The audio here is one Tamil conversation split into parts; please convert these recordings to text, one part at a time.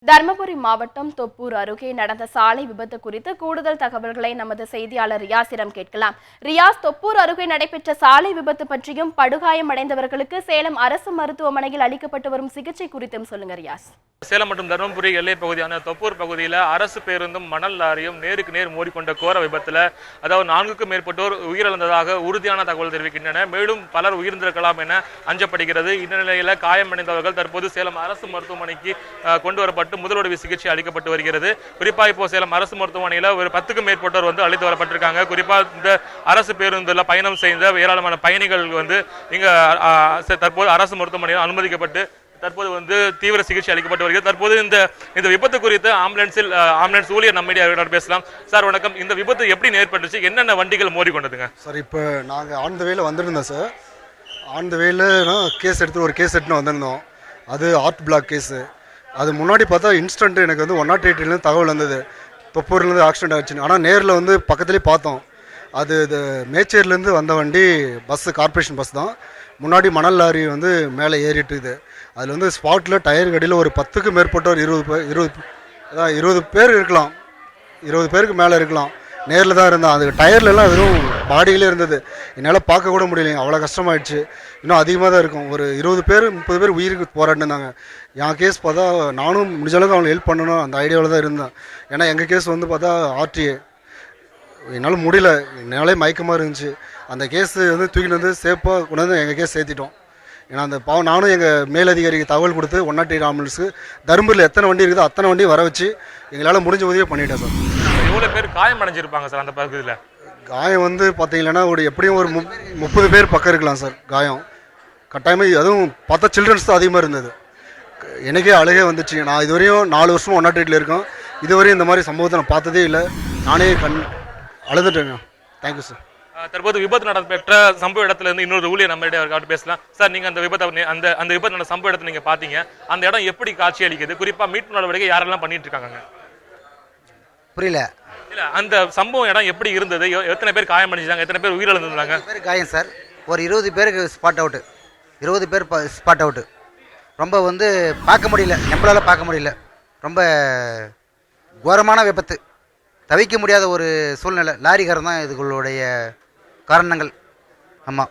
தர்மபுரி மாவட்டம் தொப்பூர் அருகே நடந்த சாலை விபத்து குறித்து கூடுதல் தகவல்களை நமது செய்தியாளர் ரியாஸிடம் கேட்கலாம். ரியாஸ், தொப்பூர் அருகே நடைபெற்ற சாலை விபத்து பற்றியும் படுகாயமடைந்தவர்களுக்கு சேலம் அரசு மருத்துவமனையில் அளிக்கப்பட்டு வரும் சிகிச்சை குறித்தும் சொல்லுங்க ரியாஸ். சேலம் மற்றும் தருமபுரி எல்லை பகுதியான தொப்பூர் பகுதியில் அரசு பேருந்தும் மணல் லாரியும் நேருக்கு நேர் மோதிக்கொண்ட கோர விபத்தில் அதாவது 4க்கும் மேற்பட்டோர் உயிரிழந்ததாக உறுதியான தகவல் தெரிவிக்கின்றன. மேலும் பலர் உயிரிழந்திருக்கலாம் என அஞ்சப்படுகிறது. இந்த நிலையில் காயமடைந்தவர்கள் தற்போது சேலம் அரசு மருத்துவமனைக்கு கொண்டு வரப்பட்டு முதலுதவி சிகிச்சை அளிக்கப்பட்டு வருகிறது. குறிப்பாக இப்போ சேலம் அரசு மருத்துவமனையில் ஒரு 10க்கும் மேற்பட்டோர் அழைத்து வரப்பட்டிருக்காங்க. குறிப்பாக இந்த அரசு பேருந்தில் பயணம் செய்த ஏராளமான பயணிகள் இங்க தற்போது அரசு மருத்துவமனையில் அனுமதிக்கப்பட்டு தற்போது தீவிர சிகிச்சை அளிக்கப்பட்டு வருகிறது. தற்போது இந்த விபத்து குறித்து ஆம்புலன்ஸ் ஊழியர் நம்மிடையே பேசலாம். சார் வணக்கம். இந்த விபத்து எப்படி ஏற்பட்டுச்சு, என்னென்ன வண்டிகள் மோதி கொண்டதுங்க? சார், இப்போ நாங்கள் ஆன் த வேல வந்திருந்தோம் சார். ஆன் த வேல ஒரு கேஸ் எடுத்துன்னு வந்திருந்தோம். அது ஆர்ட் பிளாக் கேஸு. அது முன்னாடி பார்த்தா இன்ஸ்டன்ட் எனக்கு 108 தகவல் வந்தது, தொப்பூர்லேருந்து ஆக்சிடென்ட் ஆச்சுன்னு. ஆனால் நேரில் பக்கத்துலேயே பார்த்தோம். அது மேச்சேரிலேருந்து வந்த வண்டி பஸ்ஸு, கார்பரேஷன் பஸ் தான். முன்னாடி மணல் லாரி மேலே ஏறிட்டுது. அதில் ஸ்பாட்டில் டயர் கடியில் ஒரு 10க்கும் மேற்பட்டோர் 20 பேர் இருக்கலாம், 20 பேருக்கு மேலே இருக்கலாம். நேரில் தான் இருந்தான். அது டயர்லலாம் வெறும் பாடிகளே இருந்தது. என்னால் பார்க்க கூட முடியலைங்க, அவ்வளோ கஷ்டமாயிடுச்சு. இன்னும் அதிகமாக தான் இருக்கும். ஒரு 20 பேர் 30 பேர் உயிருக்கு போராடினாங்க. என் கேஸ் பார்த்தா நானும் முடிஞ்ச அளவுக்கு அவங்களை ஹெல்ப் பண்ணணும் அந்த ஐடியாவில் தான் இருந்தேன். ஏன்னா எங்கள் கேஸ் பார்த்தா ஆர்டிஏ. என்னால் முடியல, என்னாலே மயக்கமாக இருந்துச்சு. அந்த கேஸ் தூக்கிட்டு சேஃபாக கொண்டு எங்கள் கேஸ் சேர்த்திட்டோம். ஏன்னா அந்த நானும் எங்கள் மேலதிகாரிக்கு தகவல் கொடுத்து 108 ஆம்புலன்ஸுக்கு தருமபுரியில் எத்தனை வண்டி இருக்குதோ அத்தனை வண்டி வர வச்சு எங்களால் முடிஞ்ச உதவியை பண்ணிட்டேன் சார். எவ்வளோ பேர் காயம் அடைஞ்சிருப்பாங்க சார் அந்த பகுதியில்? காயம் பார்த்தீங்கன்னா எப்படியும் ஒரு 30 பேர் பக்கம் இருக்கலாம் சார் காயம் கட்டாயமாக. அதுவும் பார்த்தா சில்ட்ரன்ஸ் தான் அதிகமாக இருந்தது. எனக்கே அழகே வந்துச்சு. நான் இதுவரையும் 4 வருஷமாக 108 இருக்கோம். இதுவரையும் இந்த மாதிரி சம்பவத்தை நான் பார்த்ததே இல்லை. நானே அழுதுட்டேங்க. Thank you sir. தற்போது விபத்து நடைபெற்ற சம்பவ இடத்துல இருந்து இன்னொரு ஊழியர் நம்மகிட்ட பேசலாம். சார், நீங்க அந்த விபத்து நடந்த சம்பவ இடத்துல நீங்க பாத்தீங்க, அந்த இடம் எப்படி காட்சி அளிக்குது? குறிப்பா மீட்பு நடவடிக்கை யாரெல்லாம் பண்ணிட்டு இருக்காங்க? புரியல. இல்ல, அந்த சம்பவம் இடம் எப்படி இருந்தது? எத்தனை பேர் காயம் அடைஞ்சாங்க, எத்தனை பேர் உயிரிழந்தாங்க? காயம் சார், ஒரு 20 பேருக்கு ஸ்பாட் அவுட். 20 பேர் ஸ்பாட் அவுட். ரொம்ப பார்க்க முடியல, நம்மளால பார்க்க முடியல. ரொம்ப கோரமான விபத்து, தவிக்க முடியாத ஒரு சூழ்நிலை. லாரிக்காரன் தான் இதுகளுடைய காரணங்கள். ஆமாம்,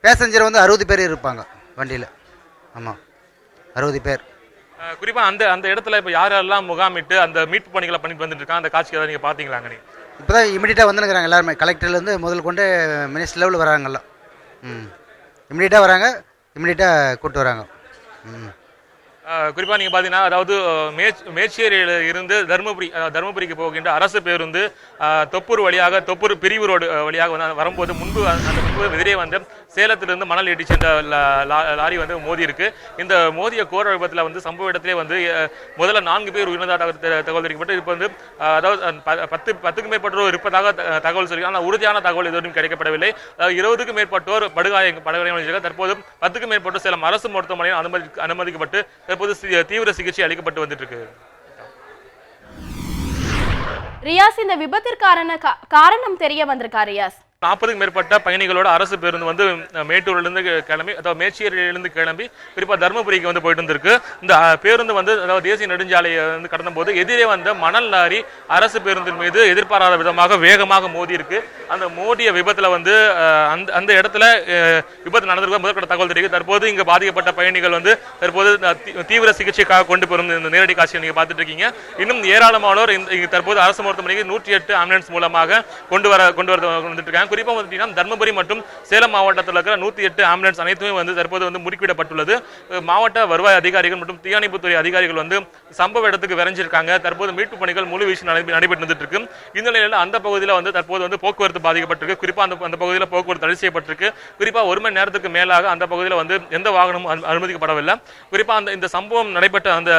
பேசஞ்சர் 60 பேர் இருப்பாங்க வண்டியில். ஆமாம், 60 பேர். குறிப்பா அந்த இடத்துல இப்போ யாரெல்லாம் முகாமிட்டு அந்த மீட்பு பணிகளை பண்ணிட்டு வந்துட்டு இருக்காங்க, அந்த காட்சியை நீங்க பாத்தீங்களாங்க? நீங்க இப்போ தான் இமீடியட்டாக வந்துருக்குறாங்க எல்லாருமே. கலெக்டர்லேருந்து முதல் கொண்டு மினிஸ்டர் லெவலில் வராங்கல்லாம். இமீடியட்டாக வராங்க, இமீடியட்டாக கூப்பிட்டு வராங்க. குறிப்பாக நீங்கள் பார்த்தீங்கன்னா, அதாவது மேச்சேரியில் இருந்து தருமபுரிக்கு போகின்ற அரசு பேருந்து தொப்பூர் வழியாக, தொப்பூர் பிரிவு ரோடு வழியாக வரும்போது முன்பு எதிரே சேலத்திலிருந்து மணல் ஏற்றி சென்ற லாரி மோதி இருக்கு. இந்த மோதிய கோர விபத்தில் சம்பவ இடத்திலே முதல்ல 4 பேர் உயிரிழந்ததாக தகவல் தெரிவிக்கப்பட்டு இப்போ அதாவது 10க்கும் மேற்பட்டோர் இருப்பதாக தகவல் சொல்லி, ஆனால் உறுதியான தகவல் எதுவும் கிடைக்கப்படவில்லை. 20க்கும் மேற்பட்டோர் படுகாயம். தற்போது 10க்கும் மேற்பட்டோர் சேலம் அரசு மருத்துவமனையில் அனுமதிக்கப்பட்டு தற்போது தீவிர சிகிச்சை அளிக்கப்பட்டு வந்துட்டு இருக்கு. ரியாஸ், இந்த விபத்திற்கான காரணம் தெரிய வந்திருக்கா ரியாஸ்? 40க்கும் மேற்பட்ட பயணிகளோட அரசு பேருந்து மேட்டூரிலிருந்து கிளம்பி, அதாவது மேச்சேரியிலிருந்து கிளம்பி குறிப்பாக தருமபுரிக்கு போயிட்டு இருந்திருக்கு. இந்த பேருந்து அதாவது தேசிய நெடுஞ்சாலையை கடந்த போது எதிரே வந்த மணல் லாரி அரசு பேருந்தின் மீது எதிர்பாராத விதமாக வேகமாக மோதி இருக்கு. அந்த மோதிய விபத்துல அந்த இடத்துல விபத்து நடந்திருக்க முதற்கட்ட தகவல் தெரிவிக்கு. தற்போது இங்கு பாதிக்கப்பட்ட பயணிகள் தற்போது தீவிர சிகிச்சைக்காக கொண்டு போகும் இந்த நேரடி காட்சியை நீங்க பார்த்துட்டு இருக்கீங்க. இன்னும் ஏராளமானோர் தற்போது அரசு மருத்துவமனைக்கு 108 ஆம்புலன்ஸ் மூலமாக கொண்டு வந்துட்டு இருக்காங்க. குறிப்பாக பார்த்தீங்கன்னா, தர்மபுரி மற்றும் சேலம் மாவட்டத்தில் இருக்கிற 108 ஆம்புலன்ஸ் அனைத்துமே தற்போது முடுக்கிவிடப்பட்டுள்ளது. மாவட்ட வருவாய் அதிகாரிகள் மற்றும் தீயணைப்புத்துறை அதிகாரிகள் சம்பவ இடத்துக்கு விரைஞ்சிருக்காங்க. தற்போது மீட்பு பணிகள் முழு வீச்சு நடைபெற்று வந்துட்டு இருக்கு. இந்த நிலையில் அந்த பகுதியில் தற்போது போக்குவரத்து பாதிக்கப்பட்டிருக்கு. குறிப்பாக அந்த பகுதியில் போக்குவரத்து தடை செய்யப்பட்டிருக்கு. குறிப்பாக 1 மணி நேரத்துக்கு மேலாக அந்த பகுதியில் எந்த வாகனமும் அனுமதிக்கப்படவில்லை. குறிப்பாக இந்த சம்பவம் நடைபெற்ற அந்த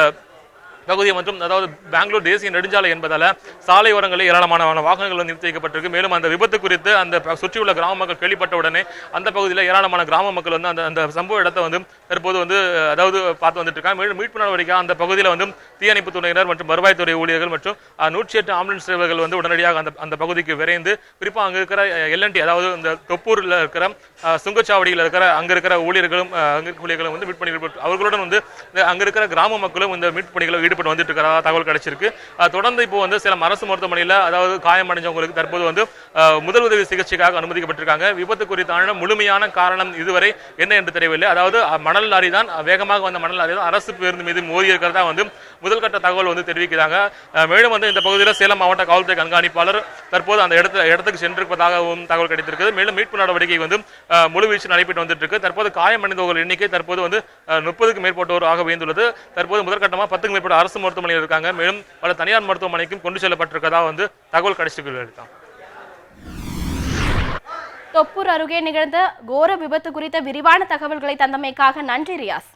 பகுதியை மற்றும் அதாவது பெங்களூர் தேசிய நெடுஞ்சாலை என்பதால சாலை ஓரங்களில் ஏராளமான வாகனங்கள் நிறுத்தி வைக்கப்பட்டிருக்கு. மேலும் அந்த விபத்து குறித்து அந்த சுற்றியுள்ள கிராம மக்கள் கேள்விப்பட்ட உடனே அந்த பகுதியில் ஏராளமான கிராம மக்கள் அந்த சம்பவ இடத்தை தற்போது வந்து அதாவது பார்த்து வந்துட்டு இருக்காங்க. மேலும் மீட்பு நடவடிக்கை அந்த பகுதியில் வந்து தீயணைப்பு துறையினர் மற்றும் வருவாய்த்துறை ஊழியர்கள் மற்றும் 108 ஆம்புலன்ஸ் சேவைகள் வந்து உடனடியாக அந்த பகுதிக்கு விரைந்து குறிப்பாக அங்கே இருக்கிற LNT அதாவது இந்த தொப்பூரில் இருக்கிற சுங்கச்சாவடியில் இருக்கிற அங்கே இருக்கிற ஊழியர்களும் வந்து மீட்பு பணிகள் அவர்களுடன் வந்து அங்கே இருக்கிற கிராம மக்களும் இந்த மீட்பு பணிகளில் ஈடுபட்டு வந்துட்டு இருக்கிறதா தகவல் கிடைச்சிருக்கு. தொடர்ந்து இப்போ வந்து சில அரசு மருத்துவமனையில் அதாவது காயமடைஞ்சவங்களுக்கு தற்போது வந்து முதலுதவி சிகிச்சைக்காக அனுமதிக்கப்பட்டிருக்காங்க. விபத்து குறித்தான முழுமையான காரணம் இதுவரை என்ன என்று தெரியவில்லை. அதாவது மணல் லாரி தான் வேகமாக வந்த மணல் லாரி தான் அரசு பேருந்து மீது மோதி இருக்கிறதா வந்து முதல்கட்ட தகவல் வந்து தெரிவிக்கிறாங்க. மேலும் வந்து இந்த பகுதியில் சேலம் மாவட்ட காவல்துறை கண்காணிப்பாளர் தற்போது அந்த இடத்துக்கு சென்றிருப்பதாகவும் தகவல் கிடைத்திருக்கிறது. மேலும் மீட்பு நடவடிக்கை வந்து முழுவீச்சு நடைபெற்று வந்துட்டு இருக்கு. தற்போது காயமடைந்தவர்கள் எண்ணிக்கை தற்போது வந்து 30க்கும் மேற்பட்டோர் ஆக உயர்ந்துள்ளது. தற்போது முதற்கட்டமாக 10க்கும் மேற்பட்ட அரசு மருத்துவமனையில் இருக்காங்க. மேலும் பல தனியார் மருத்துவமனைக்கும் கொண்டு செல்லப்பட்டிருக்கதா வந்து தகவல் கிடைச்சிருக்கு. தொப்பூர் அருகே நிகழ்ந்த கோர விபத்து குறித்த விரிவான தகவல்களை தந்தமைக்காக நன்றி ரியாஸ்.